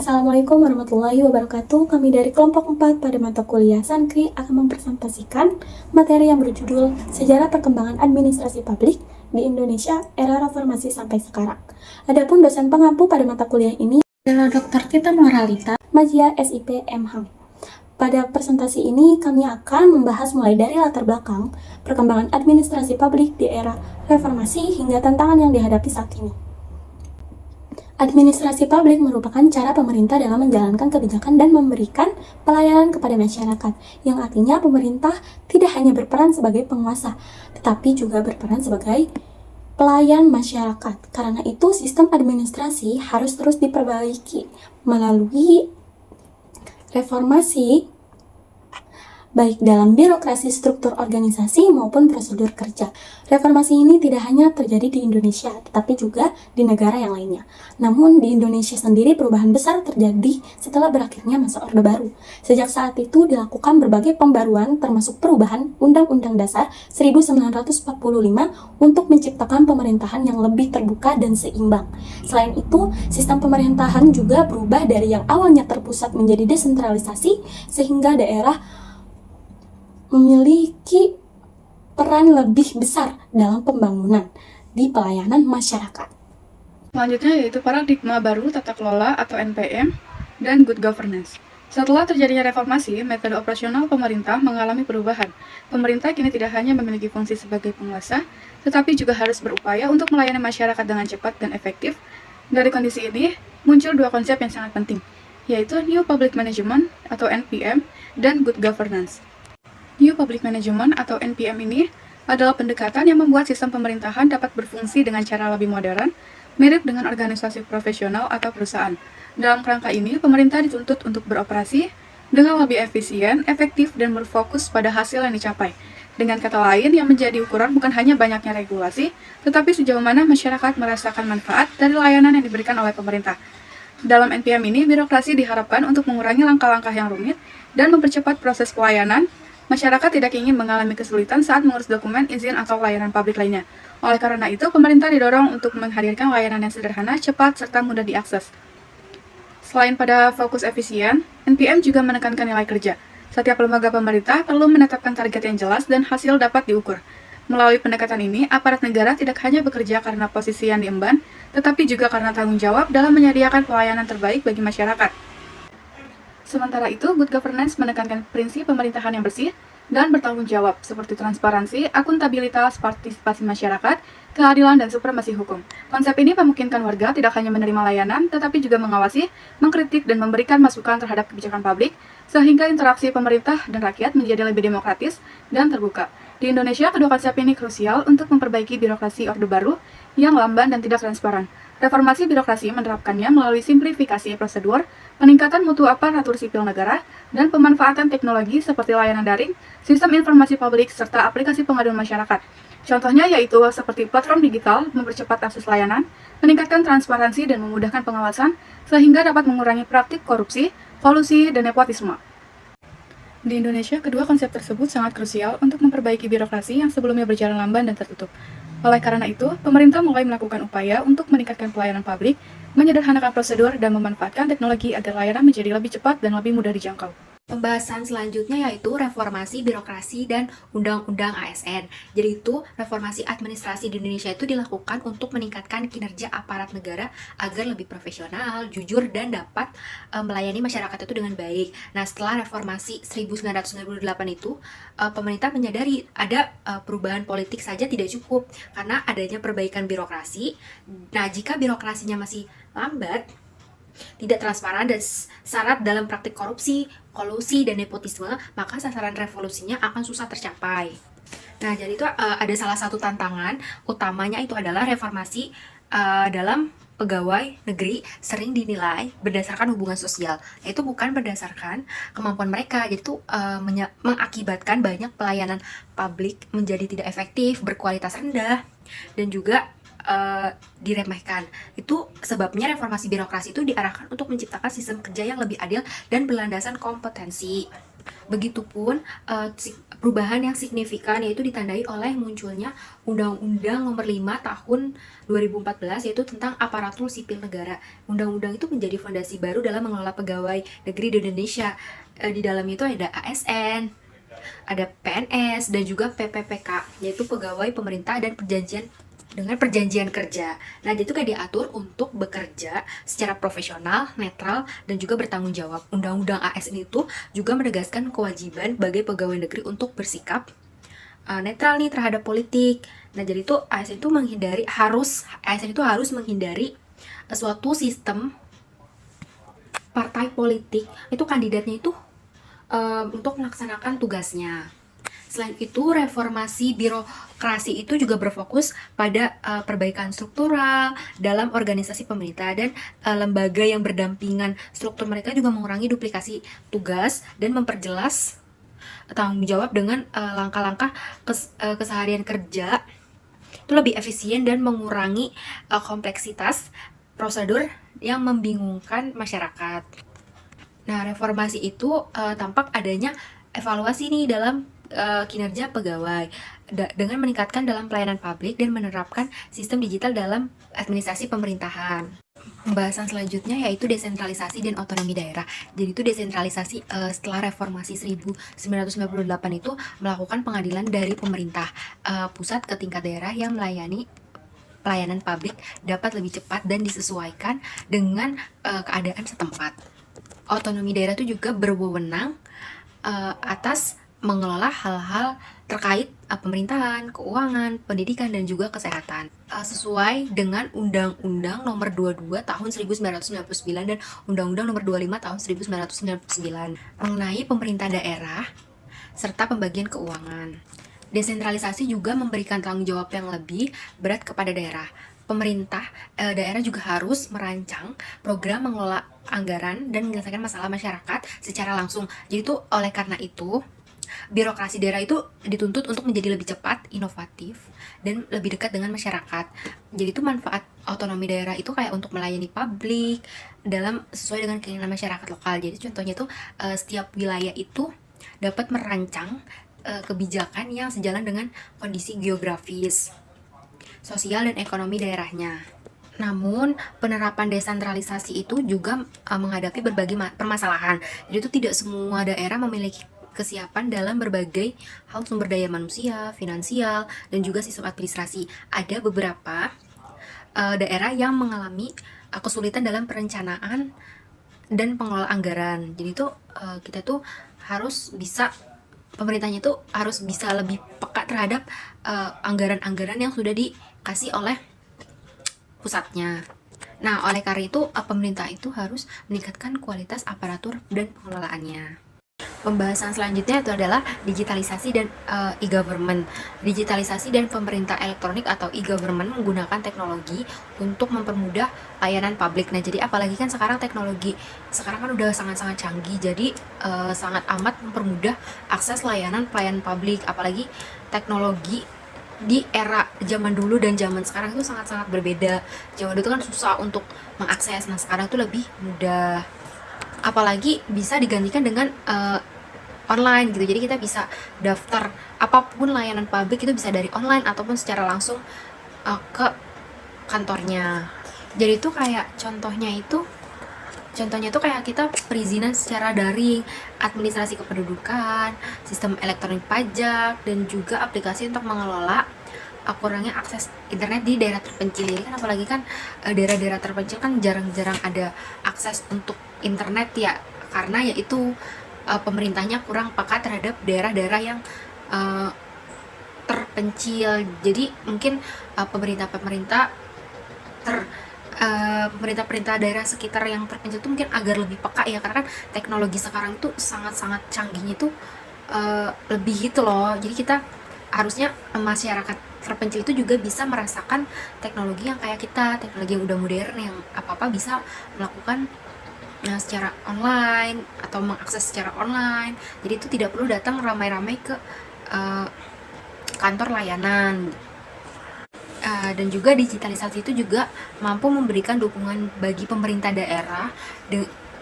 Assalamualaikum warahmatullahi wabarakatuh. Kami dari kelompok 4 pada mata kuliah Sankri akan mempresentasikan materi yang berjudul Sejarah Perkembangan Administrasi Publik di Indonesia Era Reformasi sampai sekarang. Adapun dosen pengampu pada mata kuliah ini adalah Dr. Tita Moralita, Majia SIP MHAM. Pada presentasi ini kami akan membahas mulai dari latar belakang perkembangan administrasi publik di era reformasi hingga tantangan yang dihadapi saat ini. Administrasi publik merupakan cara pemerintah dalam menjalankan kebijakan dan memberikan pelayanan kepada masyarakat, yang artinya pemerintah tidak hanya berperan sebagai penguasa, tetapi juga berperan sebagai pelayan masyarakat. Karena itu, sistem administrasi harus terus diperbaiki melalui reformasi, baik dalam birokrasi, struktur organisasi, maupun prosedur kerja. Reformasi ini tidak hanya terjadi di Indonesia, tetapi juga di negara yang lainnya. Namun, di Indonesia sendiri perubahan besar terjadi setelah berakhirnya masa Orde Baru. Sejak saat itu dilakukan berbagai pembaruan, termasuk perubahan Undang-Undang Dasar 1945 untuk menciptakan pemerintahan yang lebih terbuka dan seimbang. Selain itu, sistem pemerintahan juga berubah dari yang awalnya terpusat menjadi desentralisasi, sehingga daerah memiliki peran lebih besar dalam pembangunan di pelayanan masyarakat. Selanjutnya yaitu paradigma baru tata kelola atau NPM dan good governance. Setelah terjadinya reformasi, metode operasional pemerintah mengalami perubahan. Pemerintah kini tidak hanya memiliki fungsi sebagai penguasa, tetapi juga harus berupaya untuk melayani masyarakat dengan cepat dan efektif. Dari kondisi ini, muncul dua konsep yang sangat penting, yaitu New Public Management atau NPM dan Good Governance. New Public Management atau NPM ini adalah pendekatan yang membuat sistem pemerintahan dapat berfungsi dengan cara lebih modern, mirip dengan organisasi profesional atau perusahaan. Dalam kerangka ini, pemerintah dituntut untuk beroperasi dengan lebih efisien, efektif, dan berfokus pada hasil yang dicapai. Dengan kata lain, yang menjadi ukuran bukan hanya banyaknya regulasi, tetapi sejauh mana masyarakat merasakan manfaat dari layanan yang diberikan oleh pemerintah. Dalam NPM ini, birokrasi diharapkan untuk mengurangi langkah-langkah yang rumit dan mempercepat proses pelayanan. Masyarakat tidak ingin mengalami kesulitan saat mengurus dokumen, izin, atau layanan publik lainnya. Oleh karena itu, pemerintah didorong untuk menghadirkan layanan yang sederhana, cepat, serta mudah diakses. Selain pada fokus efisien, NPM juga menekankan nilai kerja. Setiap lembaga pemerintah perlu menetapkan target yang jelas dan hasil dapat diukur. Melalui pendekatan ini, aparat negara tidak hanya bekerja karena posisi yang diemban, tetapi juga karena tanggung jawab dalam menyediakan pelayanan terbaik bagi masyarakat. Sementara itu, good governance menekankan prinsip pemerintahan yang bersih dan bertanggung jawab, seperti transparansi, akuntabilitas, partisipasi masyarakat, keadilan, dan supremasi hukum. Konsep ini memungkinkan warga tidak hanya menerima layanan, tetapi juga mengawasi, mengkritik, dan memberikan masukan terhadap kebijakan publik, sehingga interaksi pemerintah dan rakyat menjadi lebih demokratis dan terbuka. Di Indonesia, kedua konsep ini krusial untuk memperbaiki birokrasi Orde Baru yang lamban dan tidak transparan. Reformasi birokrasi menerapkannya melalui simplifikasi prosedur, peningkatan mutu aparatur sipil negara, dan pemanfaatan teknologi seperti layanan daring, sistem informasi publik, serta aplikasi pengaduan masyarakat. Contohnya yaitu seperti platform digital, mempercepat akses layanan, meningkatkan transparansi dan memudahkan pengawasan, sehingga dapat mengurangi praktik korupsi, kolusi, dan nepotisme. Di Indonesia, kedua konsep tersebut sangat krusial untuk memperbaiki birokrasi yang sebelumnya berjalan lamban dan tertutup. Oleh karena itu, pemerintah mulai melakukan upaya untuk meningkatkan pelayanan publik, menyederhanakan prosedur, dan memanfaatkan teknologi agar layanan menjadi lebih cepat dan lebih mudah dijangkau. Pembahasan selanjutnya yaitu reformasi birokrasi dan undang-undang ASN. Jadi itu reformasi administrasi di Indonesia itu dilakukan untuk meningkatkan kinerja aparat negara agar lebih profesional, jujur, dan dapat melayani masyarakat itu dengan baik. Nah, setelah reformasi 1998 itu, pemerintah menyadari ada perubahan politik saja tidak cukup karena adanya perbaikan birokrasi. Nah, jika birokrasinya masih lambat, tidak transparan dan syarat dalam praktik korupsi, kolusi, dan nepotisme, maka sasaran revolusinya akan susah tercapai. Nah, jadi itu ada salah satu tantangan utamanya itu adalah reformasi dalam pegawai negeri sering dinilai berdasarkan hubungan sosial, yaitu bukan berdasarkan kemampuan mereka. Jadi itu mengakibatkan banyak pelayanan publik menjadi tidak efektif, berkualitas rendah, dan juga diremehkan. Itu sebabnya reformasi birokrasi itu diarahkan untuk menciptakan sistem kerja yang lebih adil dan berlandasan kompetensi. Begitupun perubahan yang signifikan yaitu ditandai oleh munculnya Undang-Undang Nomor 5 Tahun 2014 yaitu tentang aparatur sipil negara. Undang-undang itu menjadi fondasi baru dalam mengelola pegawai negeri di Indonesia. Di dalam itu ada ASN, ada PNS, dan juga PPPK, yaitu pegawai pemerintah dan perjanjian kerja. Nah, jadi itu kayak diatur untuk bekerja secara profesional, netral, dan juga bertanggung jawab. Undang-undang ASN itu juga menegaskan kewajiban bagi pegawai negeri untuk bersikap netral nih terhadap politik. Nah, jadi itu ASN itu harus menghindari suatu sistem partai politik itu kandidatnya itu untuk melaksanakan tugasnya. Selain itu, reformasi birokrasi itu juga berfokus pada perbaikan struktural dalam organisasi pemerintah dan lembaga yang berdampingan. Struktur mereka juga mengurangi duplikasi tugas dan memperjelas tanggung jawab dengan langkah-langkah keseharian kerja itu lebih efisien dan mengurangi kompleksitas prosedur yang membingungkan masyarakat. Nah, reformasi itu tampak adanya evaluasi nih dalam kinerja pegawai dengan meningkatkan dalam pelayanan publik dan menerapkan sistem digital dalam administrasi pemerintahan. Pembahasan selanjutnya yaitu desentralisasi dan otonomi daerah. Jadi itu desentralisasi setelah reformasi 1998 itu melakukan pengadilan dari pemerintah pusat ke tingkat daerah yang melayani pelayanan publik dapat lebih cepat dan disesuaikan dengan keadaan setempat. Otonomi daerah itu juga berwenang atas mengelola hal-hal terkait pemerintahan, keuangan, pendidikan, dan juga kesehatan sesuai dengan Undang-Undang Nomor 22 Tahun 1999 dan Undang-Undang Nomor 25 Tahun 1999 mengenai pemerintah daerah serta pembagian keuangan. Desentralisasi juga memberikan tanggung jawab yang lebih berat kepada daerah. Pemerintah daerah juga harus merancang program mengelola anggaran dan menyelesaikan masalah masyarakat secara langsung. Jadi itu oleh karena itu birokrasi daerah itu dituntut untuk menjadi lebih cepat, inovatif, dan lebih dekat dengan masyarakat. Jadi itu manfaat otonomi daerah itu kayak untuk melayani publik sesuai dengan keinginan masyarakat lokal. Jadi contohnya itu setiap wilayah itu dapat merancang kebijakan yang sejalan dengan kondisi geografis, sosial, dan ekonomi daerahnya. Namun, penerapan desentralisasi itu juga menghadapi berbagai permasalahan. Jadi itu tidak semua daerah memiliki kesiapan dalam berbagai hal sumber daya manusia, finansial, dan juga sistem administrasi. Ada beberapa daerah yang mengalami kesulitan dalam perencanaan dan pengelolaan anggaran. Jadi itu kita tuh harus bisa, pemerintahnya tuh harus bisa lebih peka terhadap anggaran-anggaran yang sudah dikasih oleh pusatnya. Nah, oleh karena itu pemerintah itu harus meningkatkan kualitas aparatur dan pengelolaannya. Pembahasan selanjutnya itu adalah digitalisasi dan e-government. Digitalisasi dan pemerintah elektronik atau e-government menggunakan teknologi untuk mempermudah layanan publik. Nah, jadi apalagi kan sekarang teknologi sekarang kan udah sangat-sangat canggih, jadi sangat amat mempermudah akses pelayanan publik. Apalagi teknologi di era zaman dulu dan zaman sekarang itu sangat-sangat berbeda. Zaman dulu itu kan susah untuk mengakses, nah sekarang itu lebih mudah. Apalagi bisa digantikan dengan online gitu. Jadi kita bisa daftar apapun layanan publik itu bisa dari online ataupun secara langsung ke kantornya. Jadi itu kayak contohnya itu kayak kita perizinan secara daring, administrasi kependudukan, sistem elektronik pajak, dan juga aplikasi untuk mengelola kurangnya akses internet di daerah terpencil. Jadi kan apalagi kan daerah-daerah terpencil kan jarang-jarang ada akses untuk internet ya, karena yaitu pemerintahnya kurang peka terhadap daerah-daerah yang terpencil. Jadi mungkin pemerintah daerah sekitar yang terpencil itu mungkin agar lebih peka ya, karena kan teknologi sekarang itu sangat-sangat canggihnya itu lebih gitu loh. Jadi kita harusnya masyarakat terpencil itu juga bisa merasakan teknologi yang kayak kita, teknologi yang udah modern, yang apa-apa bisa melakukan secara online atau mengakses secara online. Jadi itu tidak perlu datang ramai-ramai ke kantor layanan. Dan juga digitalisasi itu juga mampu memberikan dukungan bagi pemerintah daerah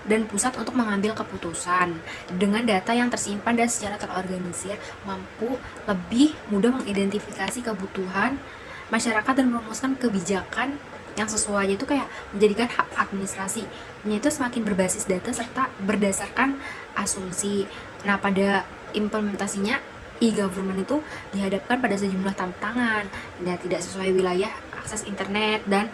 dan pusat untuk mengambil keputusan. Dengan data yang tersimpan dan secara terorganisir, mampu lebih mudah mengidentifikasi kebutuhan masyarakat dan merumuskan kebijakan yang sesuai, itu kayak menjadikan hak administrasinya itu semakin berbasis data serta berdasarkan asumsi. Nah, pada implementasinya e-government itu dihadapkan pada sejumlah tantangan, dan tidak sesuai wilayah, akses internet, dan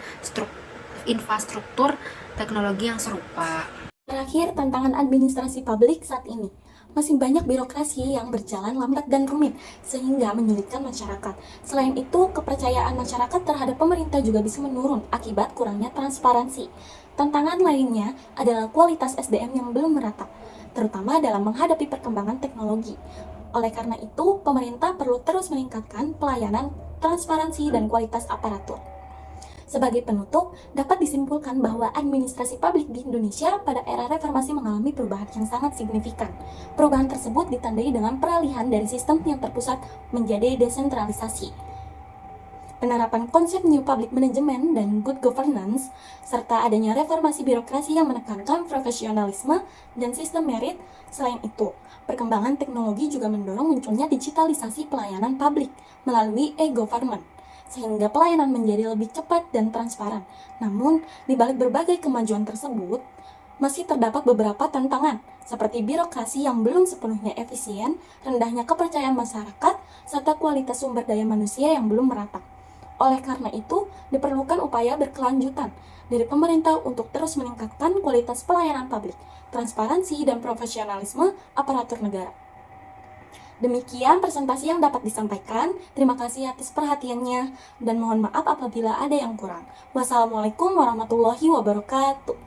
infrastruktur teknologi yang serupa. Terakhir, tantangan administrasi publik saat ini. Masih banyak birokrasi yang berjalan lambat dan rumit, sehingga menyulitkan masyarakat. Selain itu, kepercayaan masyarakat terhadap pemerintah juga bisa menurun akibat kurangnya transparansi. Tantangan lainnya adalah kualitas SDM yang belum merata, terutama dalam menghadapi perkembangan teknologi. Oleh karena itu, pemerintah perlu terus meningkatkan pelayanan, transparansi, dan kualitas aparatur. Sebagai penutup, dapat disimpulkan bahwa administrasi publik di Indonesia pada era reformasi mengalami perubahan yang sangat signifikan. Perubahan tersebut ditandai dengan peralihan dari sistem yang terpusat menjadi desentralisasi. Penerapan konsep New Public Management dan Good Governance, serta adanya reformasi birokrasi yang menekankan profesionalisme dan sistem merit. Selain itu, perkembangan teknologi juga mendorong munculnya digitalisasi pelayanan publik melalui e-government, sehingga pelayanan menjadi lebih cepat dan transparan. Namun, di balik berbagai kemajuan tersebut, masih terdapat beberapa tantangan, seperti birokrasi yang belum sepenuhnya efisien, rendahnya kepercayaan masyarakat, serta kualitas sumber daya manusia yang belum merata. Oleh karena itu, diperlukan upaya berkelanjutan dari pemerintah untuk terus meningkatkan kualitas pelayanan publik, transparansi, dan profesionalisme aparatur negara. Demikian presentasi yang dapat disampaikan. Terima kasih atas perhatiannya, dan mohon maaf apabila ada yang kurang. Wassalamualaikum warahmatullahi wabarakatuh.